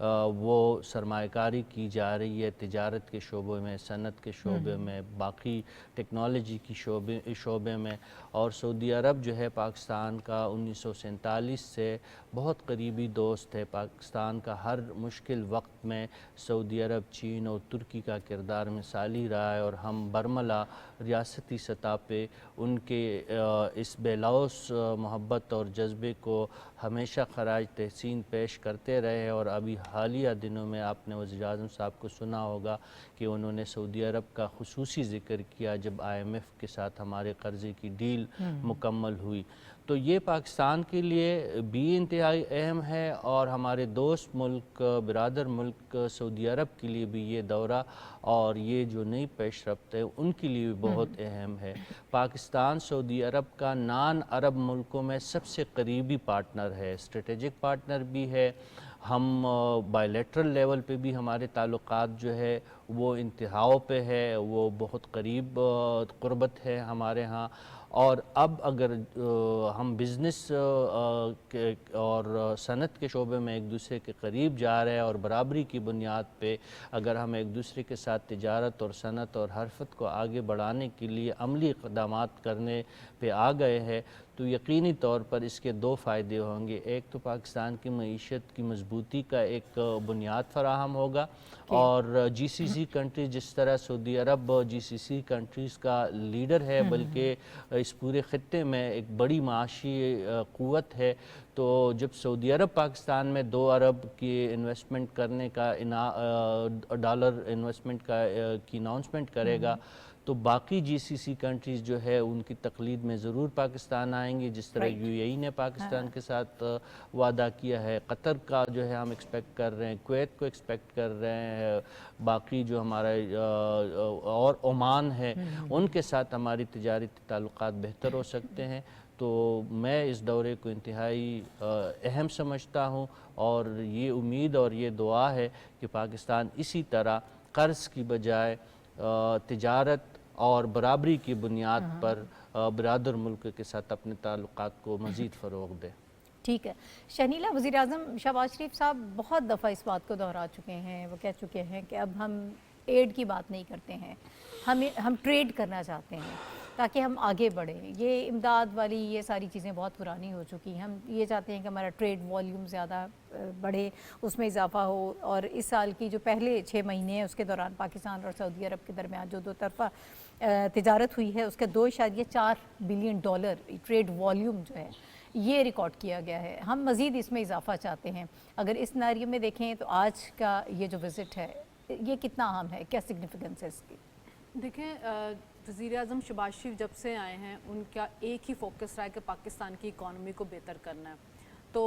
وہ سرمایہ کاری کی جا رہی ہے تجارت کے شعبے میں، صنعت کے شعبے میں، باقی ٹیکنالوجی کی شعبے میں. اور سعودی عرب جو ہے پاکستان کا 1947 سے بہت قریبی دوست ہے. پاکستان کا ہر مشکل وقت میں سعودی عرب، چین اور ترکی کا کردار مثالی رہا ہے، اور ہم برملا ریاستی سطح پہ ان کے اس بے لوث محبت اور جذبے کو ہمیشہ خراج تحسین پیش کرتے رہے. اور ابھی حالیہ دنوں میں آپ نے وزیر اعظم صاحب کو سنا ہوگا کہ انہوں نے سعودی عرب کا خصوصی ذکر کیا جب IMF کے ساتھ ہمارے قرضے کی ڈیل مکمل ہوئی. تو یہ پاکستان کے لیے بھی انتہائی اہم ہے، اور ہمارے دوست ملک، برادر ملک سعودی عرب کے لیے بھی یہ دورہ اور یہ جو نئی پیش رفت ہے ان کے لیے بھی بہت اہم ہے. پاکستان سعودی عرب کا نان عرب ملکوں میں سب سے قریبی پارٹنر ہے، اسٹریٹجک پارٹنر بھی ہے. ہم بائیلیٹرل لیول پہ بھی ہمارے تعلقات جو ہے وہ انتہاؤں پہ ہے، وہ بہت قریب قربت ہے ہمارے ہاں. اور اب اگر ہم بزنس اور صنعت کے شعبے میں ایک دوسرے کے قریب جا رہے ہیں اور برابری کی بنیاد پہ اگر ہم ایک دوسرے کے ساتھ تجارت اور صنعت اور حرفت کو آگے بڑھانے کے لیے عملی اقدامات کرنے پہ آ گئے ہیں، تو یقینی طور پر اس کے دو فائدے ہوں گے. ایک تو پاکستان کی معیشت کی مضبوطی کا ایک بنیاد فراہم ہوگا، اور GCC کنٹریز جس طرح سعودی عرب GCC کنٹریز کا لیڈر ہے، بلکہ اس پورے خطے میں ایک بڑی معاشی قوت ہے. تو جب سعودی عرب پاکستان میں 2 ارب کی انویسٹمنٹ کرنے کا ڈالر انویسٹمنٹ کی اناؤنسمنٹ کرے گا، تو باقی GCC کنٹریز جو ہے ان کی تقلید میں ضرور پاکستان آئیں گے، جس طرح UAE نے پاکستان کے ساتھ وعدہ کیا ہے. قطر کا جو ہے ہم ایکسپیکٹ کر رہے ہیں، کویت کو ایکسپیکٹ کر رہے ہیں، باقی جو ہمارا اور عمان ہے ان کے ساتھ ہماری تجارتی تعلقات بہتر ہو سکتے ہیں. تو میں اس دورے کو انتہائی اہم سمجھتا ہوں، اور یہ امید اور یہ دعا ہے کہ پاکستان اسی طرح قرض کی بجائے تجارت اور برابری کی بنیاد پر برادر ملک کے ساتھ اپنے تعلقات کو مزید فروغ دے. ٹھیک ہے. شہنیلا، وزیر اعظم شہباز شریف صاحب بہت دفعہ اس بات کو دہرا چکے ہیں، وہ کہہ چکے ہیں کہ اب ہم ایڈ کی بات نہیں کرتے ہیں، ہم ٹریڈ کرنا چاہتے ہیں تاکہ ہم آگے بڑھیں. یہ امداد والی یہ ساری چیزیں بہت پرانی ہو چکی ہیں. ہم یہ چاہتے ہیں کہ ہمارا ٹریڈ والیوم زیادہ بڑھے، اس میں اضافہ ہو. اور اس سال کی جو پہلے 6 مہینے ہیں اس کے دوران پاکستان اور سعودی عرب کے درمیان جو 2 طرفہ تجارت ہوئی ہے اس کے $2.4 بلین ٹریڈ والیوم جو ہے یہ ریکارڈ کیا گیا ہے. ہم مزید اس میں اضافہ چاہتے ہیں. اگر اس سیناریو میں دیکھیں تو آج کا یہ جو وزٹ ہے یہ کتنا اہم ہے، کیا سگنیفیکنس ہے اس کی؟ دیکھیں، وزیر اعظم شہباز شریف جب سے آئے ہیں ان کا ایک ہی فوکس رہا ہے کہ پاکستان کی اکانومی کو بہتر کرنا ہے. تو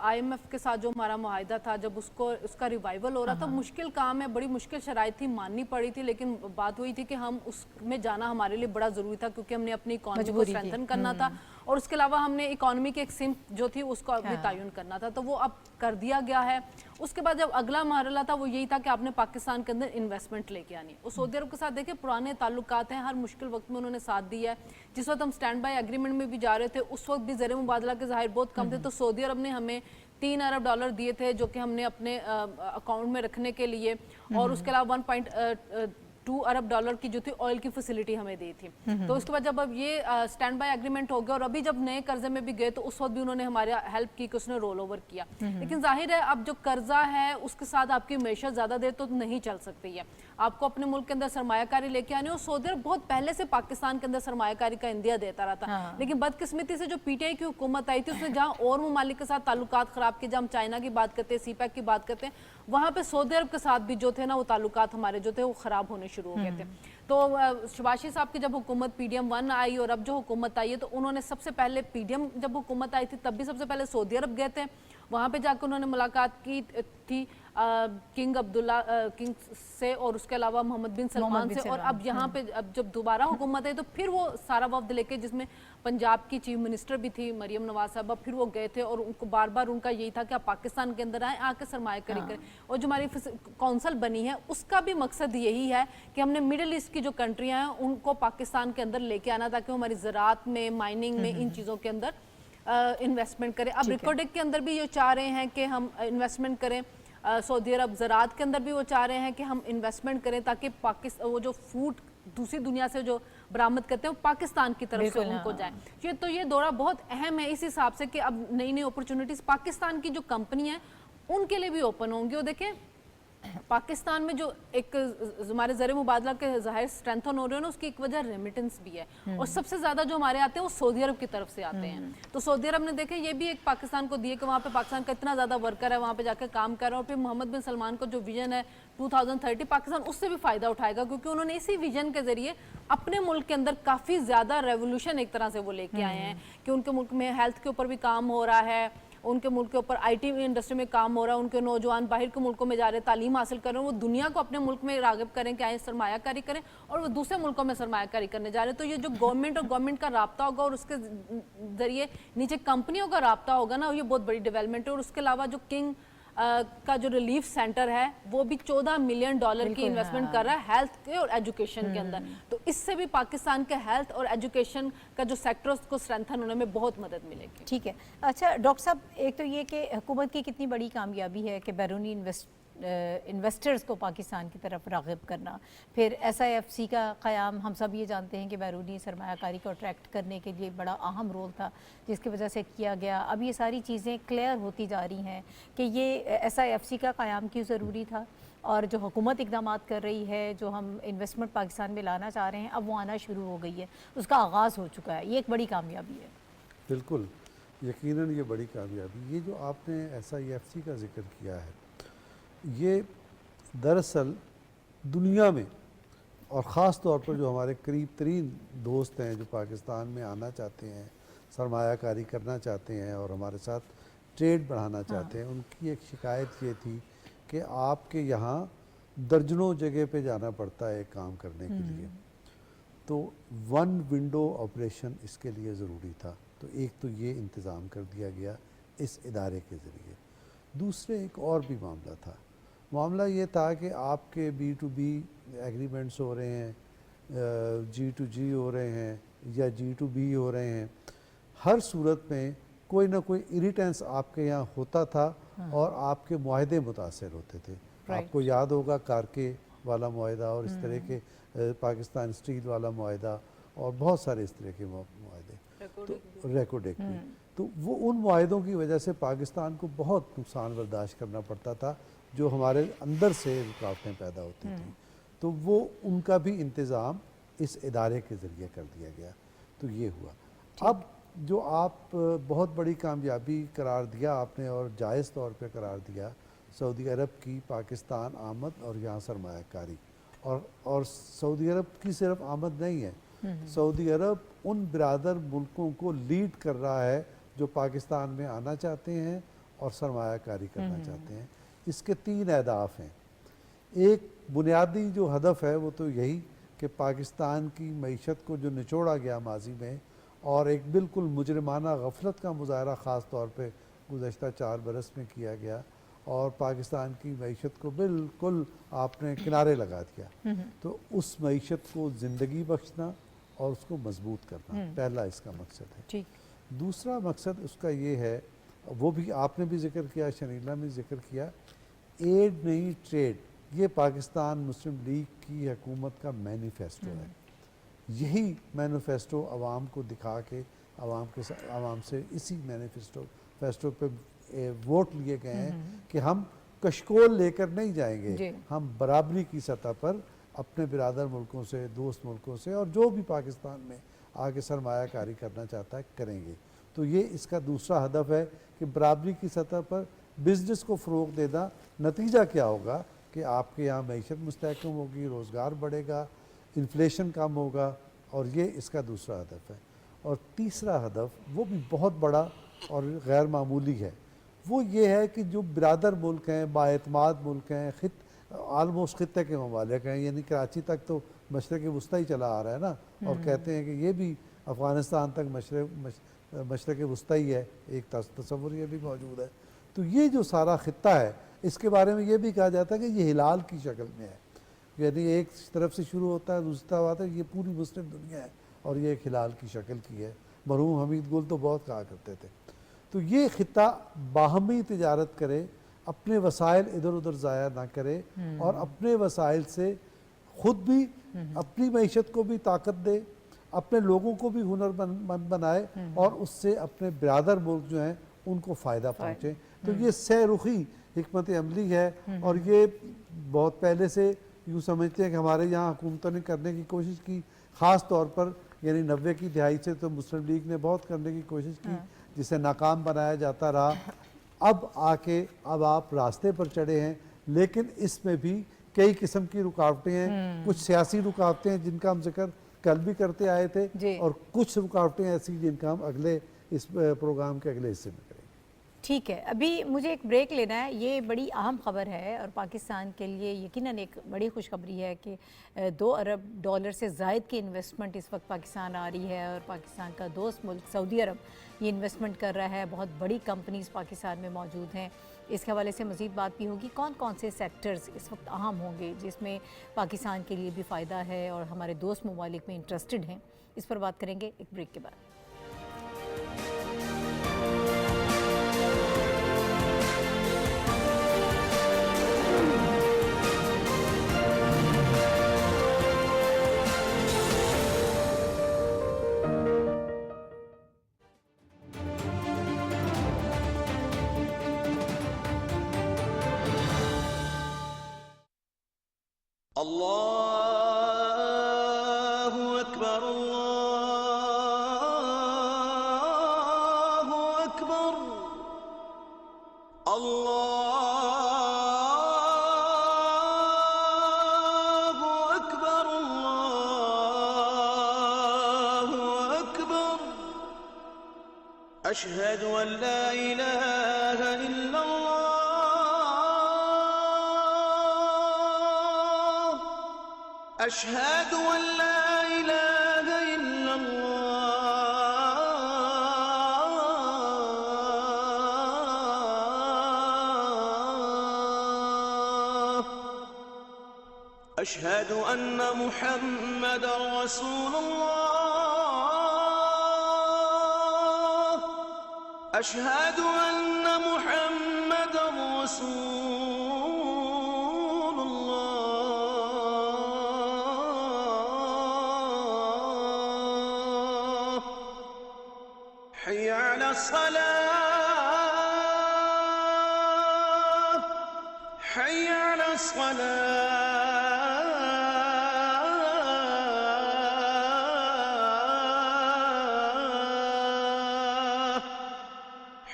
IMF کے ساتھ جو ہمارا معاہدہ تھا، جب اس کا ریوائول ہو رہا تھا، مشکل کام ہے، بڑی مشکل شرائط تھی، ماننی پڑی تھی، لیکن بات وہی تھی کہ ہم اس میں جانا ہمارے لیے بڑا ضروری تھا، کیونکہ ہم نے اپنی اکانومی کو اسٹرینتھن کرنا تھا، اور اس کے علاوہ ہم نے اکانومی کی ایک سمت جو تھی اس کو بھی تعین کرنا تھا. تو وہ اب کر دیا گیا ہے. اس کے بعد جب اگلا مرحلہ تھا وہ یہی تھا کہ آپ نے پاکستان کے اندر انویسٹمنٹ لے کے آنی. اور سعودی عرب کے ساتھ دیکھیں پرانے تعلقات ہیں، ہر مشکل وقت میں انہوں نے ساتھ دیا ہے. جس وقت ہم سٹینڈ بائی ایگریمنٹ میں بھی جا رہے تھے اس وقت بھی زر مبادلہ کے ظاہر بہت کم تھے، تو سعودی عرب نے ہمیں $3 ارب دیے تھے جو کہ ہم نے اپنے اکاؤنٹ میں رکھنے کے لیے، اور اس کے علاوہ $1.2 ارب کی جو تھی آئل کی فیسلٹی ہمیں دی تھی. تو اس کے بعد جب اب یہ سٹینڈ بائی ایگریمنٹ ہو گیا اور ابھی جب نئے قرضے میں بھی گئے تو اس وقت بھی انہوں نے ہمارا ہیلپ کی کہ اس نے رول اوور کیا. لیکن ظاہر ہے اب جو قرضہ ہے اس کے ساتھ آپ کی معیشت زیادہ دیر تو نہیں چل سکتی ہے. آپ کو اپنے ملک کے اندر سرمایہ کاری لے کے آنی ہے، اور سعودی عرب بہت پہلے سے پاکستان کے اندر سرمایہ کاری کا اندیا دیتا رہا تھا. لیکن بدقسمتی سے جو PTI کی حکومت آئی تھی اس نے جہاں اور ممالک کے ساتھ تعلقات خراب کیے، جہاں ہم چائنا کی بات کرتے ہیں، CPEC کی بات کرتے ہیں، وہاں پہ سعودی عرب کے ساتھ بھی جو تھے نا وہ تعلقات ہمارے جو تھے وہ خراب ہونے شروع ہو گئے تھے. تو شہباز شریف صاحب کی جب حکومت PDM-1 آئی اور اب جو حکومت آئی ہے تو انہوں نے سب سے پہلے PDM جب حکومت آئی تھی تب بھی سب سے پہلے سعودی عرب گئے تھے. وہاں پہ جا کے انہوں نے ملاقات کی تھی کنگ عبداللہ سے اور اس کے علاوہ محمد بن سلمان سے. اور اب یہاں پہ اب جب دوبارہ حکومت ہے تو پھر وہ سارا وفد لے کے، جس میں پنجاب کی چیف منسٹر بھی تھی مریم نواز صاحبہ، پھر وہ گئے تھے اور ان کو بار بار ان کا یہی تھا کہ آپ پاکستان کے اندر آئیں، آ کے سرمایہ کاری کریں. اور جو ہماری کونسل بنی ہے اس کا بھی مقصد یہی ہے کہ ہم نے مڈل ایسٹ کی جو کنٹریاں ہیں ان کو پاکستان کے اندر لے کے آنا تاکہ ہماری زراعت میں، مائننگ میں، ان چیزوں کے اندر انویسٹمنٹ کریں. اب ریکارڈنگ کے اندر بھی یہ چاہ رہے ہیں کہ ہم انویسٹمنٹ کریں. سعودی عرب زراعت کے اندر بھی وہ چاہ رہے ہیں کہ ہم انویسٹمنٹ کریں تاکہ پاکستان وہ جو فوڈ دوسری دنیا سے جو برآمد کرتے ہیں وہ پاکستان کی طرف سے ان کو جائیں. تو یہ دورہ بہت اہم ہے اس حساب سے کہ اب نئی نئی اپرچونٹیز پاکستان کی جو کمپنی ہیں ان کے لیے بھی اوپن ہوں گی. اور دیکھیں پاکستان میں جو ایک ہمارے زر مبادلہ کے ظاہر اسٹرینتھن ہو رہے ہیں نا، اس کی ایک وجہ ریمیٹنس بھی ہے، اور سب سے زیادہ جو ہمارے آتے ہیں وہ سعودی عرب کی طرف سے آتے ہیں. تو سعودی عرب نے دیکھیں یہ بھی ایک پاکستان کو دیے کہ وہاں پہ پاکستان کا اتنا زیادہ ورکر ہے وہاں پہ جا کے کام کر رہا ہے. اور پھر محمد بن سلمان کو جو ویژن ہے 2030 پاکستان اس سے بھی فائدہ اٹھائے گا، کیونکہ انہوں نے اسی ویژن کے ذریعے اپنے ملک کے اندر کافی زیادہ ریولوشن ایک طرح سے وہ لے کے آئے ہیں کہ ان کے ملک میں ہیلتھ کے اوپر بھی کام ہو رہا ہے، ان کے ملک کے اوپر آئی ٹی انڈسٹری میں کام ہو رہا ہے، ان کے نوجوان باہر کے ملکوں میں جا رہے ہیں تعلیم حاصل کر رہے ہیں، وہ دنیا کو اپنے ملک میں راغب کریں کہ آئیں سرمایہ کاری کریں، اور وہ دوسرے ملکوں میں سرمایہ کاری کرنے جا رہے ہیں. تو یہ جو گورنمنٹ اور گورنمنٹ کا رابطہ ہوگا اور اس کے ذریعے نیچے کمپنیوں کا رابطہ ہوگا نا، یہ بہت بڑی ڈیولپمنٹ ہے. اور اس کے علاوہ جو کنگ کا جو ریلیف سینٹر ہے وہ بھی $14 ملین کی انویسٹمنٹ کر رہا ہے ہیلتھ کے اور ایجوکیشن کے اندر. تو اس سے بھی پاکستان کے ہیلتھ اور ایجوکیشن کا جو سیکٹر اس کو اسٹرینتھن ہونے میں بہت مدد ملے گی. ٹھیک ہے. اچھا ڈاکٹر صاحب، ایک تو یہ کہ حکومت کی کتنی بڑی کامیابی ہے کہ بیرونی انویسٹرز کو پاکستان کی طرف راغب کرنا، پھر SIFC کا قیام ہم سب یہ جانتے ہیں کہ بیرونی سرمایہ کاری کو اٹریکٹ کرنے کے لیے بڑا اہم رول تھا جس کی وجہ سے کیا گیا. اب یہ ساری چیزیں کلیئر ہوتی جا رہی ہیں کہ یہ SIFC کا قیام کیوں ضروری تھا، اور جو حکومت اقدامات کر رہی ہے، جو ہم انویسٹمنٹ پاکستان میں لانا چاہ رہے ہیں، اب وہ آنا شروع ہو گئی ہے، اس کا آغاز ہو چکا ہے. یہ ایک بڑی کامیابی ہے. بالکل، یقیناً یہ بڑی کامیابی. یہ جو آپ نے SIFC کا ذکر کیا ہے، یہ دراصل دنیا میں اور خاص طور پر جو ہمارے قریب ترین دوست ہیں جو پاکستان میں آنا چاہتے ہیں، سرمایہ کاری کرنا چاہتے ہیں اور ہمارے ساتھ ٹریڈ بڑھانا چاہتے ہیں، ان کی ایک شکایت یہ تھی کہ آپ کے یہاں درجنوں جگہ پہ جانا پڑتا ہے کام کرنے کے لیے. تو ون ونڈو آپریشن اس کے لیے ضروری تھا. تو ایک تو یہ انتظام کر دیا گیا اس ادارے کے ذریعے. دوسرے ایک اور بھی معاملہ تھا. معاملہ یہ تھا کہ آپ کے B2B ایگریمنٹس ہو رہے ہیں، G2G ہو رہے ہیں یا G2B ہو رہے ہیں، ہر صورت میں کوئی نہ کوئی ایریٹنس آپ کے یہاں ہوتا تھا اور آپ کے معاہدے متاثر ہوتے تھے. آپ کو یاد ہوگا کارکے والا معاہدہ اور اس طرح کے پاکستان اسٹیل والا معاہدہ اور بہت سارے اس طرح کے معاہدے، ریکوڈیک بھی. تو وہ ان معاہدوں کی وجہ سے پاکستان کو بہت نقصان برداشت کرنا پڑتا تھا جو ہمارے اندر سے رکاوٹیں پیدا ہوتی تھیں. تو وہ ان کا بھی انتظام اس ادارے کے ذریعے کر دیا گیا. تو یہ ہوا. اب جو آپ بہت بڑی کامیابی قرار دیا آپ نے اور جائز طور پہ قرار دیا سعودی عرب کی پاکستان آمد اور یہاں سرمایہ کاری، اور سعودی عرب کی صرف آمد نہیں ہے، سعودی عرب ان برادر ملکوں کو لیڈ کر رہا ہے جو پاکستان میں آنا چاہتے ہیں اور سرمایہ کاری کرنا چاہتے ہیں. اس کے 3 اہداف ہیں. ایک بنیادی جو ہدف ہے وہ تو یہی کہ پاکستان کی معیشت کو جو نچوڑا گیا ماضی میں اور ایک بالکل مجرمانہ غفلت کا مظاہرہ خاص طور پہ گزشتہ 4 برس میں کیا گیا اور پاکستان کی معیشت کو بالکل آپ نے کنارے لگا دیا. تو اس معیشت کو زندگی بخشنا اور اس کو مضبوط کرنا پہلا اس کا مقصد ہے. دوسرا مقصد اس کا یہ ہے، وہ بھی آپ نے بھی ذکر کیا، شنیلا نے ذکر کیا، ایڈ نہیں ٹریڈ. یہ پاکستان مسلم لیگ کی حکومت کا مینیفیسٹو ہے. یہی مینیفیسٹو عوام کو دکھا کے عوام سے اسی مینیفیسٹو پہ ووٹ لیے گئے ہیں کہ ہم کشکول لے کر نہیں جائیں گے، ہم برابری کی سطح پر اپنے برادر ملکوں سے، دوست ملکوں سے اور جو بھی پاکستان میں آگے سرمایہ کاری کرنا چاہتا ہے کریں گے. تو یہ اس کا دوسرا ہدف ہے کہ برابری کی سطح پر بزنس کو فروغ دینا. نتیجہ کیا ہوگا کہ آپ کے یہاں معیشت مستحکم ہوگی، روزگار بڑھے گا، انفلیشن کم ہوگا، اور یہ اس کا دوسرا ہدف ہے. اور تیسرا ہدف وہ بھی بہت بڑا اور غیر معمولی ہے، وہ یہ ہے کہ جو برادر ملک ہیں، بااعتماد ملک ہیں، آلموسٹ خطے کے ممالک ہیں، یعنی کراچی تک تو مشرق وسطی ہی چلا آ رہا ہے نا، اور کہتے ہیں کہ یہ بھی افغانستان تک مشرق وسطی ہے، ایک تصور یہ بھی موجود ہے. تو یہ جو سارا خطہ ہے اس کے بارے میں یہ بھی کہا جاتا ہے کہ یہ ہلال کی شکل میں ہے، یعنی ایک طرف سے شروع ہوتا ہے دوسرا بات ہے یہ پوری مسلم دنیا ہے اور یہ ایک ہلال کی شکل کی ہے. مرحوم حمید گل تو بہت کہا کرتے تھے. تو یہ خطہ باہمی تجارت کرے، اپنے وسائل ادھر ادھر ضائع نہ کرے اور اپنے وسائل سے خود بھی اپنی معیشت کو بھی طاقت دے، اپنے لوگوں کو بھی ہنر مند بنائے اور اس سے اپنے برادر ملک جو ہیں ان کو فائدہ پہنچے۔ تو یہ سہ رخی حکمت عملی ہے، اور یہ بہت پہلے سے یوں سمجھتے ہیں کہ ہمارے یہاں حکومتوں نے کرنے کی کوشش کی، خاص طور پر یعنی 90 کی دہائی سے تو مسلم لیگ نے بہت کرنے کی کوشش کی، جسے ناکام بنایا جاتا رہا۔ اب اب آپ راستے پر چڑھے ہیں، لیکن اس میں بھی کئی قسم کی رکاوٹیں ہیں، کچھ سیاسی رکاوٹیں ہیں جن کا ہم ذکر کل بھی کرتے آئے تھے، اور کچھ رکاوٹیں ایسی جن کا ہم اگلے اس پروگرام کے اگلے حصے میں کریں گے۔ ٹھیک ہے، ابھی مجھے ایک بریک لینا ہے۔ یہ بڑی اہم خبر ہے اور پاکستان کے لیے یقیناً ایک بڑی خوشخبری ہے کہ $2 ارب سے زائد کی انویسٹمنٹ اس وقت پاکستان آ رہی ہے، اور پاکستان کا دوست ملک سعودی عرب یہ انویسٹمنٹ کر رہا ہے۔ بہت بڑی کمپنیز پاکستان میں موجود ہیں۔ اس کے حوالے سے مزید بات بھی ہوگی، کون کون سے سیکٹرز اس وقت اہم ہوں گے جس میں پاکستان کے لیے بھی فائدہ ہے اور ہمارے دوست ممالک میں انٹرسٹڈ ہیں، اس پر بات کریں گے ایک بریک کے بعد۔ اللہ اکبر اللہ اکبر اللہ اکبر اللہ اکبر اشہد ان لا الہ الا اللہ أشهد أن لا إله إلا الله أشهد أن محمد رسول الله أشهد أن محمد رسول الله حي على الصلاة حي على الصلاة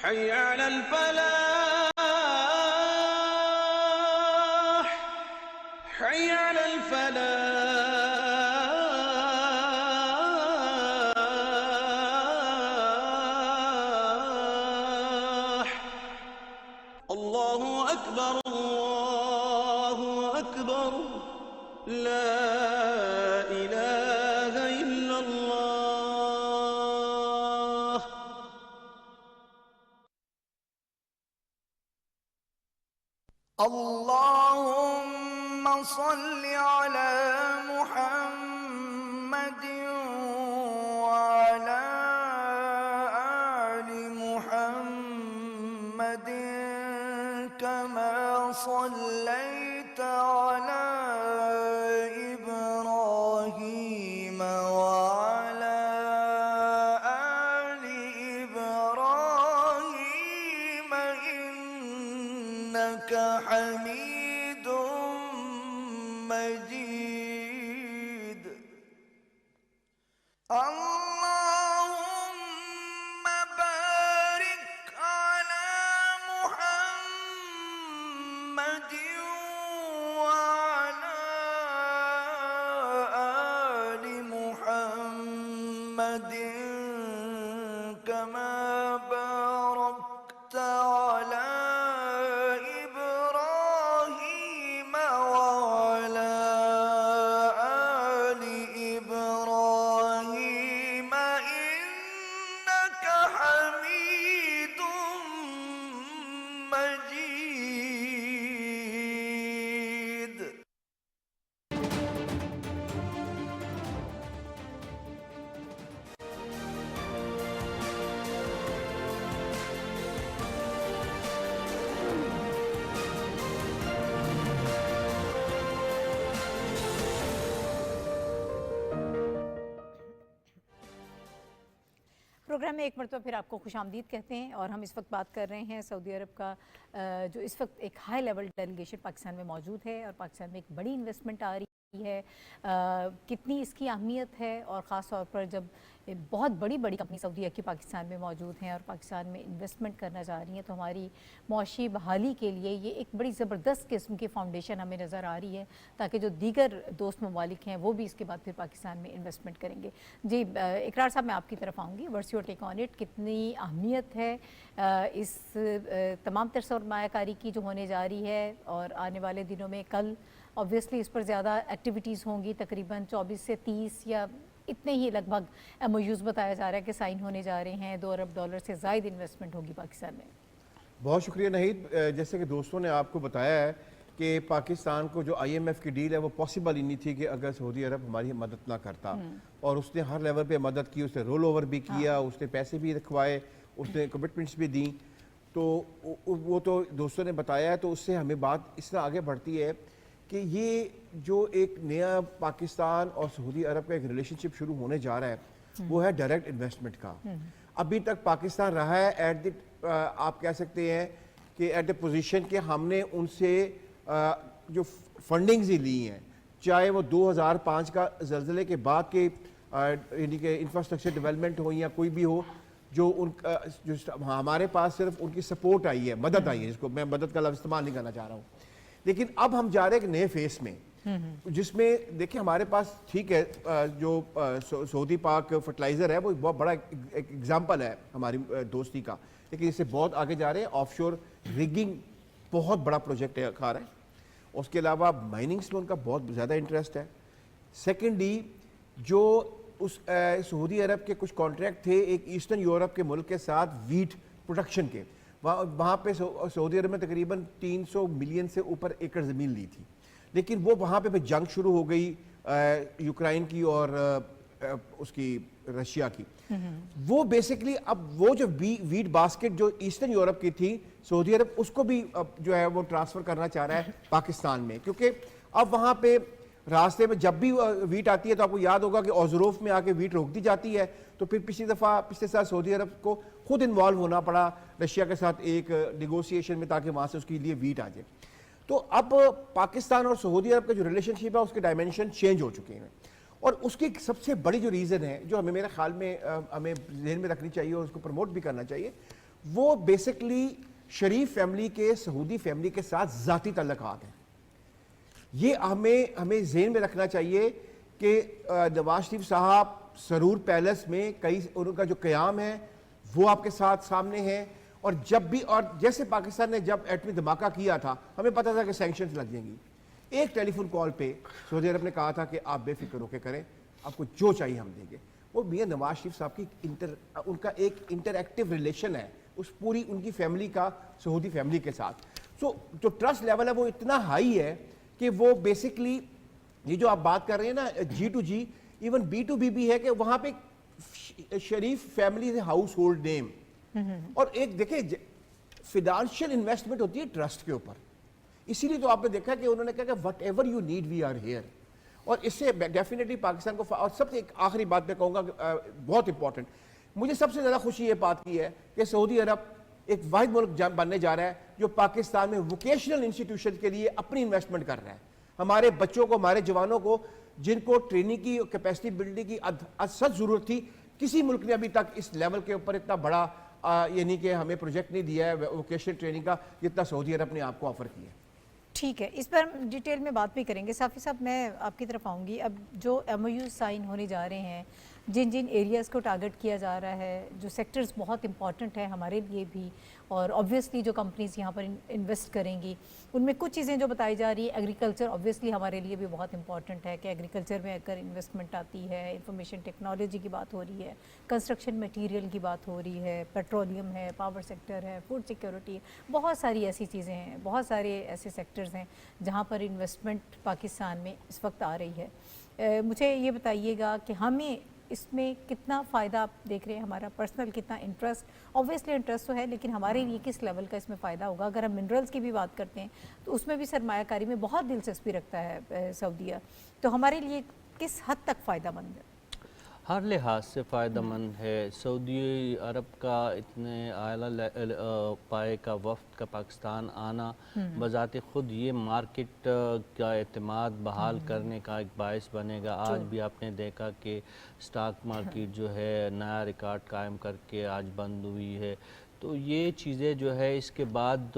حي على الفلاح حي على الفلاح الله أكبر الله أكبر لا إله إلا الله اللهم صل على محمد وعلى آل محمد كما صليت على إبراهيم وعلى آل إبراهيم إنك حميد مجيد اللهم بارك على محمد وعلى آل محمد كما باركت على إبراهيم وعلى آل إبراهيم إنك حميد مجيد پروگرام میں ایک مرتبہ پھر آپ کو خوش آمدید کہتے ہیں اور ہم اس وقت بات کر رہے ہیں سعودی عرب کا جو اس وقت ایک ہائی لیول ڈیلیگیشن پاکستان میں موجود ہے اور پاکستان میں ایک بڑی انویسٹمنٹ آ رہی ہے، کتنی اس کی اہمیت ہے، اور خاص طور پر جب بہت بڑی کمپنی سعودیہ کی پاکستان میں موجود ہیں اور پاکستان میں انویسٹمنٹ کرنا چاہ رہی ہیں، تو ہماری معاشی بحالی کے لیے یہ ایک بڑی زبردست قسم کی فاؤنڈیشن ہمیں نظر آ رہی ہے، تاکہ جو دیگر دوست ممالک ہیں وہ بھی اس کے بعد پھر پاکستان میں انویسٹمنٹ کریں گے۔ جی اقرار صاحب، میں آپ کی طرف آؤں گی، ورس یور ٹیک آن اٹ، کتنی اہمیت ہے اس تمام تر سرمایہ کاری کی جو ہونے جا رہی ہے، اور آنے والے دنوں میں کل آبویسلی اس پر زیادہ ایکٹیویٹیز ہوں گی، تقریباً 24 سے 30 یا اتنے ہی لگ بھگ ایم او یوز بتایا جا رہا ہے کہ سائن ہونے جا رہے ہیں، $2 ارب سے زائد انویسٹمنٹ ہوگی پاکستان میں۔ بہت شکریہ نہید، جیسے کہ دوستوں نے آپ کو بتایا ہے کہ پاکستان کو جو آئی ایم ایف کی ڈیل ہے وہ پاسبل ہی نہیں تھی کہ اگر سعودی عرب ہماری مدد نہ کرتا، اور اس نے ہر لیول پہ مدد کی، اس نے رول اوور بھی کیا، اس نے پیسے بھی رکھوائے، اس نے کمٹمنٹس بھی دیں، تو وہ تو دوستوں نے بتایا ہے۔ تو اس سے ہمیں بات اس طرح آگے بڑھتی ہے کہ یہ جو ایک نیا پاکستان اور سعودی عرب کا ایک ریلیشن شپ شروع ہونے جا رہا ہے وہ ہے ڈائریکٹ انویسٹمنٹ کا۔ ابھی تک پاکستان رہا ہے ایٹ دی آپ کہہ سکتے ہیں کہ ایٹ دی پوزیشن کہ ہم نے ان سے جو فنڈنگز ہی لی ہیں، چاہے وہ 2005 کا زلزلے کے بعد کے یعنی کہ انفراسٹرکچر ڈیولپمنٹ ہو یا کوئی بھی ہو، جو ان جو ہمارے پاس صرف ان کی سپورٹ آئی ہے، مدد آئی ہے، جس کو میں مدد کا لفظ استعمال نہیں کرنا چاہ رہا ہوں، لیکن اب ہم جا رہے ہیں ایک نئے فیس میں، جس میں دیکھیں ہمارے پاس ٹھیک ہے جو سعودی پاک فرٹیلائزر ہے وہ بہت بڑا ایک ایگزامپل ہے ہماری دوستی کا، لیکن اس سے بہت آگے جا رہے ہیں۔ آف شور ریگنگ بہت بڑا پروجیکٹ ہے کھا رہا ہے، اس کے علاوہ مائننگس میں ان کا بہت زیادہ انٹرسٹ ہے۔ سیکنڈلی جو اس سعودی عرب کے کچھ کانٹریکٹ تھے ایک ایسٹرن یورپ کے ملک کے ساتھ ویٹ پروڈکشن کے، وہاں پہ سعودی عرب میں تقریباً 300 ملین سے اوپر ایکڑ زمین لی تھی، لیکن وہ وہاں پہ جنگ شروع ہو گئی یوکرائن کی اور اس کی رشیا کی، وہ بیسکلی اب وہ جو ویٹ باسکٹ جو ایسٹرن یورپ کی تھی، سعودی عرب اس کو بھی جو ہے وہ ٹرانسفر کرنا چاہ رہا ہے پاکستان میں، کیونکہ اب وہاں پہ راستے میں جب بھی ویٹ آتی ہے تو آپ کو یاد ہوگا کہ اوزروف میں آ کے ویٹ روک دی جاتی ہے، تو پھر پچھلے سال سعودی عرب کو خود انوالو ہونا پڑا رشیا کے ساتھ ایک نیگوسیشن میں تاکہ وہاں سے اس کے لیے ویٹ آ جائے۔ تو اب پاکستان اور سعودی عرب کا جو ریلیشن شپ ہے اس کے ڈائمینشن چینج ہو چکے ہیں، اور اس کی سب سے بڑی جو ریزن ہے جو ہمیں میرے خیال میں ہمیں ذہن میں رکھنی چاہیے اور اس کو پروموٹ بھی کرنا چاہیے، وہ بیسکلی شریف فیملی کے سعودی فیملی کے ساتھ ذاتی تعلقات ہیں۔ یہ ہمیں ذہن میں رکھنا چاہیے کہ نواز شریف صاحب سرور پیلس میں ان کا جو قیام ہے وہ آپ کے ساتھ سامنے ہے، اور جب بھی اور جیسے پاکستان نے جب ایٹمی دھماکہ کیا تھا ہمیں پتا تھا کہ سینکشنز لگ جائیں گی، ایک ٹیلی فون کال پہ سعودی عرب نے کہا تھا کہ آپ بے فکر ہو کے کریں، آپ کو جو چاہیے ہم دیں گے۔ وہ میاں نواز شریف صاحب کی ان کا ایک انٹریکٹیو ریلیشن ہے اس پوری ان کی فیملی کا سعودی فیملی کے ساتھ، سو جو ٹرسٹ لیول ہے وہ اتنا ہائی ہے کہ وہ بیسکلی یہ جو آپ بات کر رہے ہیں نا G to G, even B to B بھی ہے کہ وہاں پہ شریف فیملی سے ہاؤس ہولڈ نیم، اور ایک دیکھیں فائنانشیل انویسٹمنٹ ہوتی ہے ٹرسٹ کے اوپر، اسی لیے تو آپ نے دیکھا کہ انہوں نے کہا کہ whatever you need we are here, اور اس سے ڈیفینیٹلی پاکستان کو اور سب سے ایک آخری بات میں کہوں گا بہت امپورٹنٹ، مجھے سب سے زیادہ خوشی یہ بات کی ہے کہ سعودی عرب ایک واحد ملک بننے جا رہا ہے جو پاکستان میں ووکیشنل انسٹیٹیوشن کے لیے اپنی انویسٹمنٹ کر رہا ہے، ہمارے بچوں کو ہمارے جوانوں کو جن کو ٹریننگ کی کیپیسٹی بلڈنگ کی سخت ضرورت تھی، کسی ملک نے ابھی تک اس لیول کے اوپر اتنا بڑا یعنی کہ ہمیں پروجیکٹ نہیں دیا ہے ووکیشنل ٹریننگ کا جتنا سعودی عرب نے آپ کو آفر کیا ہے۔ ٹھیک ہے، اس پر ڈیٹیل میں بات بھی کریں گے۔ صافی صاحب میں آپ کی طرف آؤں گی، اب جو ایم او یو سائن ہونے جا رہے ہیں، جن ایریاز کو ٹارگٹ کیا جا رہا ہے، جو سیکٹرز بہت امپورٹنٹ ہیں ہمارے لیے بھی، اور آبویسلی جو کمپنیز یہاں پر انویسٹ کریں گی ان میں کچھ چیزیں جو بتائی جا رہی ہے، ایگریکلچر آبویسلی ہمارے لیے بھی بہت امپورٹنٹ ہے کہ ایگریکلچر میں اگر انویسٹمنٹ آتی ہے، انفارمیشن ٹیکنالوجی کی بات ہو رہی ہے، کنسٹرکشن میٹیریل کی بات ہو رہی ہے، پیٹرولیم ہے، پاور سیکٹر ہے، فوڈ سیکیورٹی ہے، بہت ساری ایسی چیزیں ہیں، بہت سارے ایسے سیکٹرز ہیں جہاں پر انویسٹمنٹ پاکستان میں اس وقت آ رہی ہے۔ مجھے یہ بتائیے گا کہ ہمیں اس میں کتنا فائدہ آپ دیکھ رہے ہیں، ہمارا پرسنل کتنا انٹرسٹ، اوبویسلی انٹرسٹ تو ہے لیکن ہمارے لیے کس لیول کا اس میں فائدہ ہوگا؟ اگر ہم منرلز کی بھی بات کرتے ہیں تو اس میں بھی سرمایہ کاری میں بہت دلچسپی رکھتا ہے سعودیہ، تو ہمارے لیے کس حد تک فائدہ مند ہے؟ ہر لحاظ سے فائدہ مند ہے. سعودی عرب کا اتنے اعلیٰ پائے کا وفد کا پاکستان آنا بذات خود یہ مارکیٹ کا اعتماد بحال کرنے کا ایک باعث بنے گا. آج بھی آپ نے دیکھا کہ سٹاک مارکیٹ جو ہے نیا ریکارڈ قائم کر کے آج بند ہوئی ہے. تو یہ چیزیں جو ہے اس کے بعد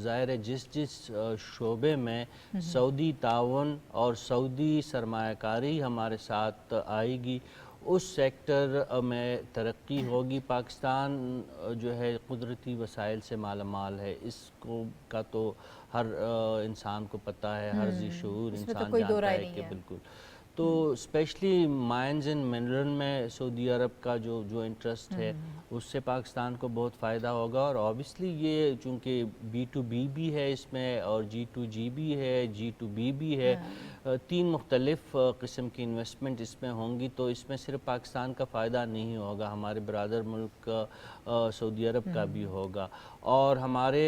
ظاہر ہے جس شعبے میں سعودی تعاون اور سعودی سرمایہ کاری ہمارے ساتھ آئے گی اس سیکٹر میں ترقی ہوگی. پاکستان جو ہے قدرتی وسائل سے مالا مال ہے, اس کو کا تو ہر انسان کو پتہ ہے, ہر ذی شعور انسان جانتا ہے کہ بالکل. تو اسپیشلی مائنز اینڈ منرل میں سعودی عرب کا جو انٹرسٹ ہے اس سے پاکستان کو بہت فائدہ ہوگا. اور اوبیسلی یہ چونکہ B2B بھی ہے اس میں اور G2G بھی ہے, G2B بھی ہے, 3 مختلف قسم کی انویسٹمنٹ اس میں ہوں گی. تو اس میں صرف پاکستان کا فائدہ نہیں ہوگا, ہمارے برادر ملک سعودی عرب کا بھی ہوگا. اور ہمارے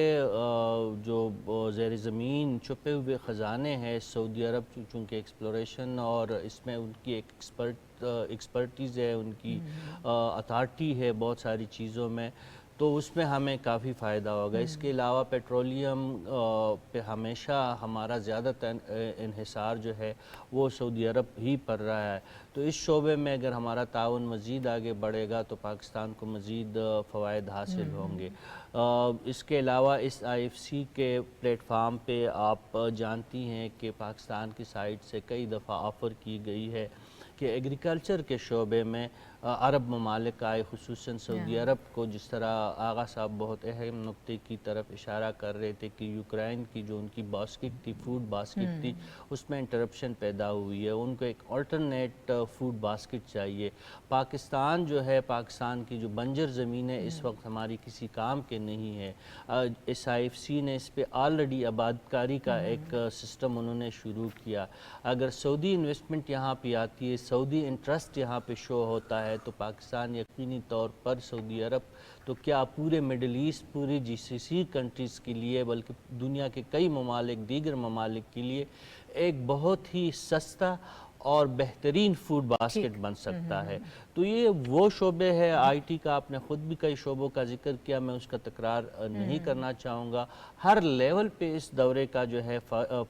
جو زیر زمین چھپے ہوئے خزانے ہیں سعودی عرب, چونکہ ایکسپلوریشن اور اس میں ان کی ایک ایکسپرٹیز ہے, ان کی اتھارٹی ہے بہت ساری چیزوں میں, تو اس میں ہمیں کافی فائدہ ہوگا. اس کے علاوہ پیٹرولیم پہ ہمیشہ ہمارا زیادہ انحصار جو ہے وہ سعودی عرب ہی پر رہا ہے. تو اس شعبے میں اگر ہمارا تعاون مزید آگے بڑھے گا تو پاکستان کو مزید فوائد حاصل ہوں گے. اس کے علاوہ اس IFC کے پلیٹ فارم پہ آپ جانتی ہیں کہ پاکستان کی سائٹ سے کئی دفعہ آفر کی گئی ہے کہ ایگریکلچر کے شعبے میں عرب ممالک آئے, خصوصاً سعودی عرب کو, جس طرح آغا صاحب بہت اہم نقطے کی طرف اشارہ کر رہے تھے کہ یوکرائن کی جو ان کی باسکٹ تھی, فوڈ باسکٹ تھی, اس میں انٹرپشن پیدا ہوئی ہے. ان کو ایک آلٹرنیٹ فوڈ باسکٹ چاہیے. پاکستان جو ہے, پاکستان کی جو بنجر زمین ہے اس وقت ہماری کسی کام کے نہیں ہے. اس IFC نے اس پہ آلریڈی آبادکاری کا ایک سسٹم انہوں نے شروع کیا. اگر سعودی انویسٹمنٹ یہاں پہ آتی ہے, سعودی انٹرسٹ یہاں پہ شو ہوتا ہے, تو پاکستان یقینی طور پر سعودی عرب تو کیا پورے مڈل ایسٹ, پوری GCC کنٹریز کے لیے, بلکہ دنیا کے کئی ممالک, دیگر ممالک کے لیے ایک بہت ہی سستا اور بہترین فوڈ باسکٹ بن سکتا ہے. تو یہ وہ شعبے ہے, IT کا آپ نے خود بھی کئی شعبوں کا ذکر کیا, میں اس کا تکرار نہیں کرنا چاہوں گا. ہر لیول پہ اس دورے کا جو ہے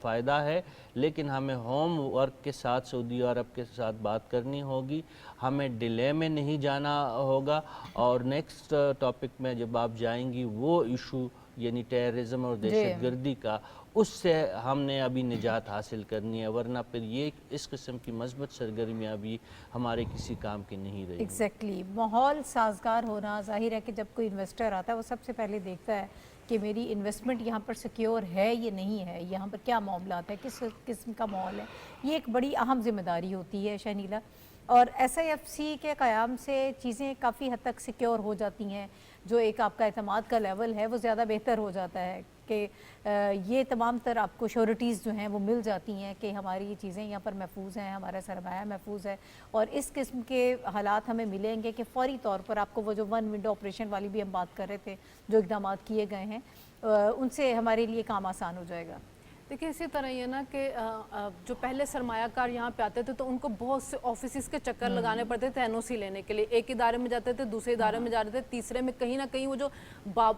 فائدہ ہے, لیکن ہمیں ہوم ورک کے ساتھ سعودی عرب کے ساتھ بات کرنی ہوگی, ہمیں ڈیلے میں نہیں جانا ہوگا. اور نیکسٹ ٹاپک میں جب آپ جائیں گی وہ ایشو یعنی ٹیررزم اور دہشت گردی کا, اس سے ہم نے ابھی نجات حاصل کرنی ہے, ورنہ پھر یہ اس قسم کی مثبت سرگرمیاں بھی ہمارے کسی کام کی نہیں رہی. ایگزیکٹلی, ماحول سازگار ہونا. ظاہر ہے کہ جب کوئی انویسٹر آتا ہے وہ سب سے پہلے دیکھتا ہے کہ میری انویسٹمنٹ یہاں پر سیکیور ہے یا نہیں ہے, یہاں پر کیا معاملات ہے, کس قسم کا ماحول ہے. یہ ایک بڑی اہم ذمہ داری ہوتی ہے شہنیلا, اور SIFC کے قیام سے چیزیں کافی حد تک سیکیور ہو جاتی ہیں. جو ایک آپ کا اعتماد کا لیول ہے وہ زیادہ بہتر ہو جاتا ہے کہ یہ تمام تر آپ کو شیورٹیز جو ہیں وہ مل جاتی ہیں کہ ہماری یہ چیزیں یہاں پر محفوظ ہیں, ہمارا سرمایہ محفوظ ہے. اور اس قسم کے حالات ہمیں ملیں گے کہ فوری طور پر آپ کو وہ جو ون ونڈو آپریشن والی بھی ہم بات کر رہے تھے, جو اقدامات کیے گئے ہیں, ان سے ہمارے لیے کام آسان ہو جائے گا. دیکھیں اسی طرح یہ نا کہ جو پہلے سرمایہ کار یہاں پہ آتے تھے تو ان کو بہت سے آفیسز کے چکر لگانے پڑتے تھے NOC لینے کے لیے. ایک ادارے میں جاتے تھے, دوسرے ادارے میں جاتے تھے, تیسرے میں کہیں نہ کہیں وہ جو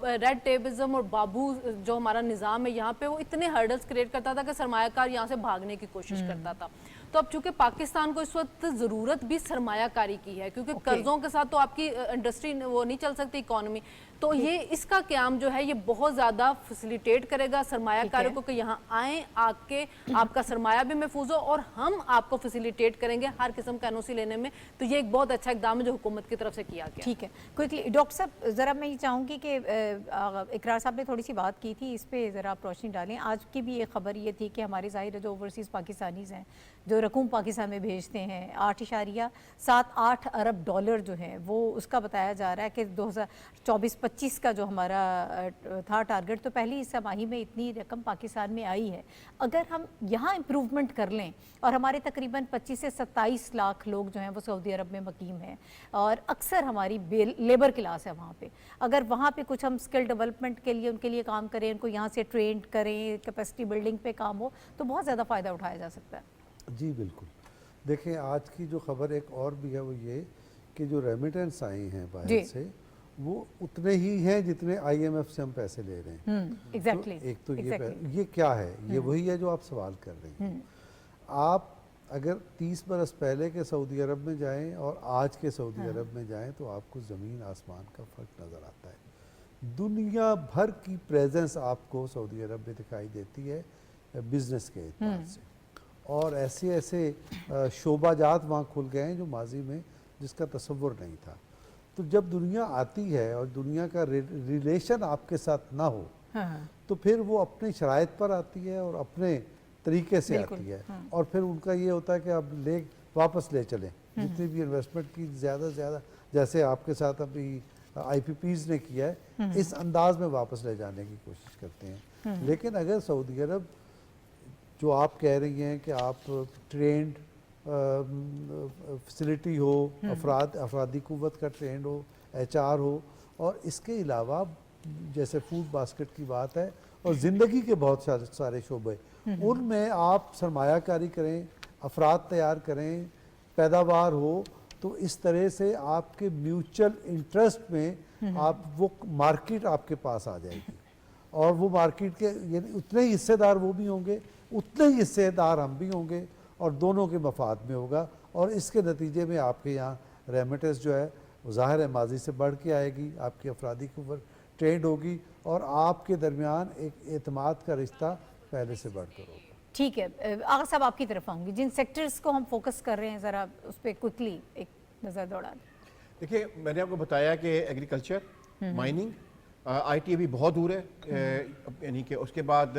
ریڈ ٹیپزم اور بابو جو ہمارا نظام ہے یہاں پہ, وہ اتنے ہرڈلز کریٹ کرتا تھا کہ سرمایہ کار یہاں سے بھاگنے کی کوشش کرتا تھا. تو اب چونکہ پاکستان کو اس وقت ضرورت بھی سرمایہ کاری کی ہے, کیونکہ قرضوں کے ساتھ تو آپ کی انڈسٹری وہ نہیں چل سکتی اکانومی, تو یہ اس کا قیام جو ہے یہ بہت زیادہ فیسیلیٹیٹ کرے گا سرمایہ کاروں کو کہ یہاں آئیں, آ کے آپ کا سرمایہ بھی محفوظ ہو اور ہم آپ کو فیسیلیٹیٹ کریں گے ہر قسم کا NOC لینے میں. تو یہ ایک بہت اچھا اقدام ہے جو حکومت کی طرف سے کیا گیا. ٹھیک ہے, کوئکلی ڈاکٹر صاحب ذرا میں یہ چاہوں گی کہ اقرار صاحب نے تھوڑی سی بات کی تھی, اس پہ ذرا آپ روشنی ڈالیں. آج کی بھی ایک خبر یہ تھی کہ ہمارے ظاہر جو اوورسیز پاکستانیز ہیں جو رقوم پاکستان میں بھیجتے ہیں, 8.78 ارب ڈالر جو ہیں, وہ اس کا بتایا جا رہا ہے کہ 2024-25 کا جو ہمارا تھا ٹارگٹ, تو پہلی اس ماہی میں اتنی رقم پاکستان میں آئی ہے. اگر ہم یہاں امپروومنٹ کر لیں, اور ہمارے تقریباً 25 سے 27 لاکھ لوگ جو ہیں وہ سعودی عرب میں مقیم ہیں, اور اکثر ہماری لیبر کلاس ہے وہاں پہ, اگر وہاں پہ کچھ ہم اسکل ڈیولپمنٹ کے لیے ان کے لیے کام کریں, ان کو یہاں سے ٹرینڈ کریں, کیپیسٹی بلڈنگ پہ کام ہو, تو بہت زیادہ فائدہ اٹھایا جا سکتا ہے. جی بالکل. دیکھیں آج کی جو خبر ایک اور بھی ہے وہ یہ کہ جو ریمیٹنس آئی ہیں باہر سے وہ اتنے ہی ہیں جتنے آئی ایم ایف سے ہم پیسے لے رہے ہیں. ایگزیکٹلی. ایک تو یہ کیا ہے, یہ وہی ہے جو آپ سوال کر رہی ہیں. آپ اگر 30 برس پہلے کے سعودی عرب میں جائیں اور آج کے سعودی عرب میں جائیں تو آپ کو زمین آسمان کا فرق نظر آتا ہے. دنیا بھر کی پریزنس آپ کو سعودی عرب میں دکھائی دیتی ہے بزنس کے اعتبار سے, اور ایسے ایسے شعبہ جات وہاں کھل گئے ہیں جو ماضی میں جس کا تصور نہیں تھا. تو جب دنیا آتی ہے اور دنیا کا ریلیشن آپ کے ساتھ نہ ہو تو پھر وہ اپنی شرائط پر آتی ہے اور اپنے طریقے سے آتی ہے, اور پھر ان کا یہ ہوتا ہے کہ اب واپس لے چلیں جتنی بھی انویسٹمنٹ کی زیادہ سے زیادہ, جیسے آپ کے ساتھ ابھی آئی پی پیز نے کیا ہے, اس انداز میں واپس لے جانے کی کوشش کرتے ہیں. لیکن اگر سعودی عرب جو آپ کہہ رہی ہیں کہ آپ ٹرینڈ فیسلٹی ہو, افرادی قوت کا ٹرینڈ ہو, ایچ آر ہو, اور اس کے علاوہ جیسے فوڈ باسکٹ کی بات ہے اور زندگی کے بہت سارے شعبے, ان میں آپ سرمایہ کاری کریں, افراد تیار کریں, پیداوار ہو, تو اس طرح سے آپ کے میوچل انٹرسٹ میں آپ وہ مارکیٹ آپ کے پاس آ جائے گی, اور وہ مارکیٹ کے یعنی اتنے ہی حصے دار وہ بھی ہوں گے, اتنے ہی حصے دار ہم بھی ہوں گے, اور دونوں کے مفاد میں ہوگا. اور اس کے نتیجے میں آپ کے یہاں ریمیٹنس جو ہے وہ ظاہر ہے ماضی سے بڑھ کے آئے گی, آپ کی افرادی قوت ٹرینڈ ہوگی, اور آپ کے درمیان ایک اعتماد کا رشتہ پہلے سے بڑھ کر ہوگا. ٹھیک ہے, آغا صاحب آپ کی طرف آؤں گی. جن سیکٹرز کو ہم فوکس کر رہے ہیں ذرا اس پہ کوئکلی ایک نظر دوڑا دیں. دیکھیں میں نے آپ کو بتایا کہ ایگریکلچر, مائننگ, آئی ٹی ابھی بہت دور ہے, یعنی کہ اس کے بعد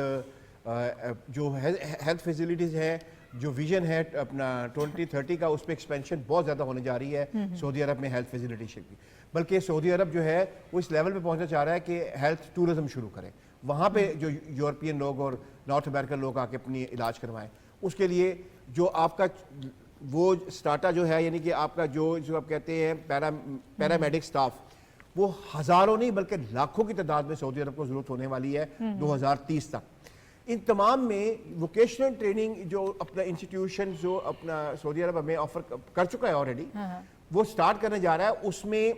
جو ہیلتھ فیسلٹیز ہیں, جو ویژن ہے اپنا 2030 کا, اس پہ ایکسپینشن بہت زیادہ ہونے جا رہی ہے سعودی عرب میں ہیلتھ فیسلٹی کی. بلکہ سعودی عرب جو ہے وہ اس لیول پہ پہنچنا چاہ رہا ہے کہ ہیلتھ ٹورزم شروع کرے, وہاں پہ جو یورپین لوگ اور نارتھ امریکن لوگ آ کے اپنی علاج کروائیں. اس کے لیے جو آپ کا وہ سٹاٹا جو ہے, یعنی کہ آپ کا جو آپ کہتے ہیں پیرامیڈک سٹاف, وہ ہزاروں نہیں بلکہ لاکھوں کی تعداد میں سعودی عرب کو ضرورت ہونے والی ہے 2030 تک. ان تمام میں ووکیشنل ٹریننگ جو اپنا انسٹیٹیوشن جو اپنا سعودی عرب ہمیں آفر کر چکا ہے آلریڈی, وہ سٹارٹ کرنے جا رہا ہے. اس میں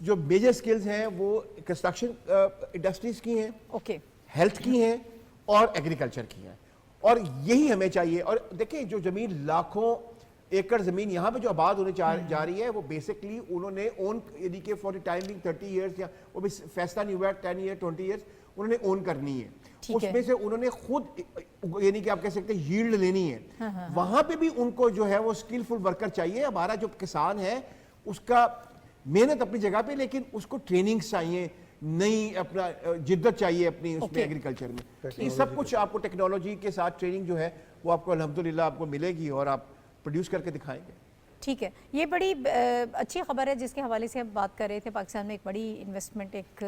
جو میجر سکلز ہیں وہ کنسٹرکشن انڈسٹریز کی ہیں, ہیلتھ کی ہیں, اور ایگریکلچر کی ہیں, اور یہی ہمیں چاہیے. اور دیکھیں جو زمین لاکھوں ایکڑ زمین یہاں پہ جو آباد ہونے جا رہی ہے, وہ بیسکلی انہوں نے اون, یعنی کہ فار دی ٹائمنگ 30 ایئرس, یا وہ بھی فیصلہ نہیں ہوا 10 ایئر 20 ایئرس انہوں نے اون کرنی ہے. اس میں سے انہوں نے خود, یعنی کہ آپ کہہ سکتے ہیں ییلڈ لینی ہے. وہاں پہ بھی ان کو جو ہے وہ اسکلفل ورکر چاہیے. ہمارا جو کسان ہے اس کا محنت اپنی جگہ پہ, لیکن اس کو ٹریننگ چاہیے, نئی اپنا جدت چاہیے اپنی اس میں ایگریکلچر میں. یہ سب کچھ آپ کو ٹیکنالوجی کے ساتھ ٹریننگ جو ہے وہ آپ کو الحمدللہ آپ کو ملے گی, اور آپ پروڈیوس کر کے دکھائیں گے. ٹھیک ہے, یہ بڑی اچھی خبر ہے جس کے حوالے سے ہم بات کر رہے تھے. پاکستان میں ایک بڑی انویسٹمنٹ ایک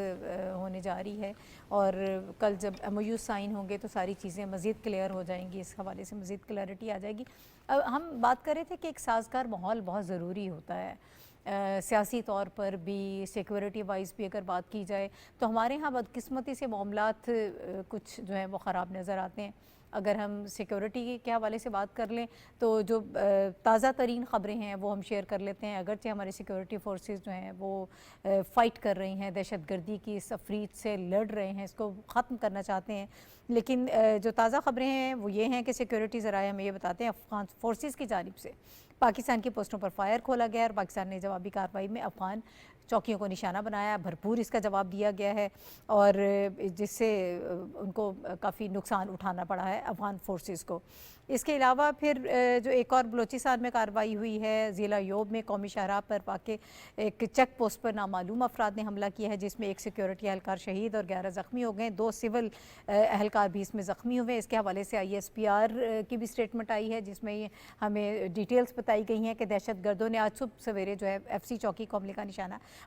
ہونے جا رہی ہے, اور کل جب ایم او یو سائن ہوں گے تو ساری چیزیں مزید کلیئر ہو جائیں گی, اس حوالے سے مزید کلیئرٹی آ جائے گی. ہم بات کر رہے تھے کہ ایک سازگار ماحول بہت ضروری ہوتا ہے, سیاسی طور پر بھی, سیکورٹی وائز بھی اگر بات کی جائے تو ہمارے ہاں بدقسمتی سے معاملات کچھ جو ہیں وہ خراب نظر آتے ہیں. اگر ہم سیکورٹی کے حوالے سے بات کر لیں تو جو تازہ ترین خبریں ہیں وہ ہم شیئر کر لیتے ہیں. اگرچہ ہمارے سیکورٹی فورسز جو ہیں وہ فائٹ کر رہی ہیں, دہشت گردی کی اس افریت سے لڑ رہے ہیں, اس کو ختم کرنا چاہتے ہیں, لیکن جو تازہ خبریں ہیں وہ یہ ہیں کہ سیکورٹی ذرائع ہمیں یہ بتاتے ہیں افغان فورسز کی جانب سے پاکستان کی پوسٹوں پر فائر کھولا گیا, اور پاکستان نے جوابی کارروائی میں افغان چوکیوں کو نشانہ بنایا. بھرپور اس کا جواب دیا گیا ہے, اور جس سے ان کو کافی نقصان اٹھانا پڑا ہے افغان فورسز کو. اس کے علاوہ پھر جو ایک اور بلوچستان میں کارروائی ہوئی ہے, ضلع یوب میں قومی شاہراہ پر واقع ایک چیک پوسٹ پر نامعلوم افراد نے حملہ کیا ہے, جس میں ایک سیکورٹی اہلکار شہید اور 11 زخمی ہو گئے. 2 سول اہلکار بھی اس میں زخمی ہوئے. اس کے حوالے سے آئی ایس پی آر کی بھی اسٹیٹمنٹ آئی ہے, جس میں ہمیں ڈیٹیلز بتائی گئی ہیں کہ دہشت گردوں نے آج صبح سویرے جو ہے ایف سی چوکی کو حملے کا نشانہ